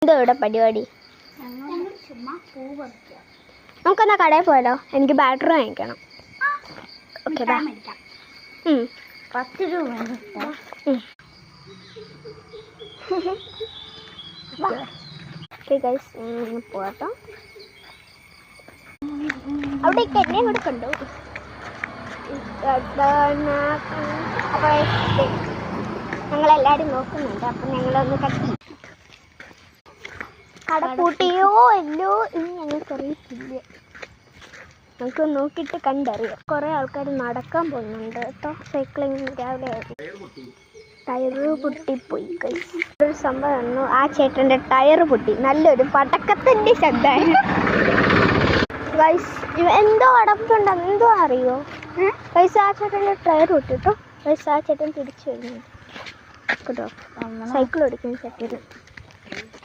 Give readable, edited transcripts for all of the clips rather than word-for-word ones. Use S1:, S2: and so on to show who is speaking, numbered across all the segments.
S1: എന്തോ ഇവിടെ പരിപാടി? നമുക്കെന്നാ കടയിൽ പോയാലോ? എനിക്ക് ബാറ്ററി വാങ്ങിക്കണം. ഓക്കെ,
S2: 10 രൂപ
S1: പോട്ടോ. അവിടെ എന്നെ കൂടെ കണ്ടു. അപ്പോൾ ഞങ്ങളെല്ലാവരും നോക്കുന്നുണ്ട്. അപ്പം ഞങ്ങളൊന്ന് കട്ടി കട പൂട്ടിയോ എല്ലോ ഇനി ഞങ്ങൾക്കറിയത്തില്ല. നമുക്ക് നോക്കിയിട്ട് കണ്ടറിയാം. കുറേ ആൾക്കാർ നടക്കാൻ പോകുന്നുണ്ട് കേട്ടോ. സൈക്ലിങ് രാവിലെ ടയറ് പൊട്ടിപ്പോയി. ഒരു സംഭവം വന്നു. ആ ചേട്ടൻ്റെ ടയറ് പൊട്ടി. നല്ലൊരു പടക്കത്തിൻ്റെ ശബ്ദമായിരുന്നു. ഗൈസ് എന്തോ അടപ്പുണ്ട്, എന്തോ അറിയോ ഗൈസ്? ആ ചേട്ടൻ്റെ ടയർ പൊട്ടിട്ടോ. ഗൈസ് ആ ചേട്ടൻ തിരിച്ചു വരുന്നു കേട്ടോ. സൈക്കിൾ ഓടിക്കുന്ന ചേട്ടൻ.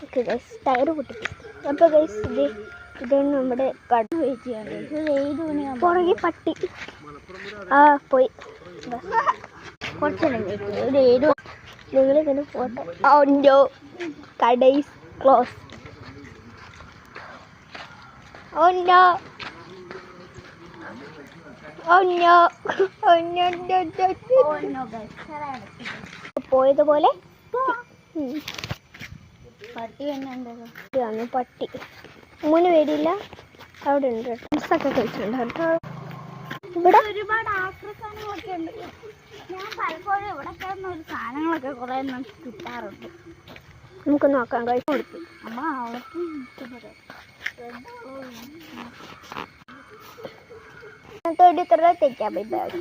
S1: ഓക്കെ ഗൈസ്, ടയർ പൊട്ടിപ്പോയി. അപ്പോൾ ഗൈസ് ഇതാണ് നമ്മുടെ കട. പുറകെ പട്ടി പോയി. നിങ്ങളിങ്ങനെ പോട്ടെ. ഓ കട is close. Oh no! Oh no! Oh no! Oh no, guys. പോയതുപോലെ പട്ടി വന്നു. പട്ടി 3 പേരില്ല. അവിടെ ഉണ്ട് ഡ്രസ്സൊക്കെ കഴിച്ചിട്ടുണ്ട് കേട്ടോ. ഇവിടെ ഒരുപാട് ആക്രസാധനങ്ങളൊക്കെ ഉണ്ട്. ഞാൻ പലപ്പോഴും ഇവിടെ കിടന്ന ഒരു സാധനങ്ങളൊക്കെ കുറേ കിട്ടാറുണ്ട്. നമുക്ക് നോക്കാം. കഴിച്ചു കൊടുത്തു അമ്മ അവൾക്ക് ഇന്നത്തെ വീഡിയോ ഇത്ര തെറ്റാ. Bye bye.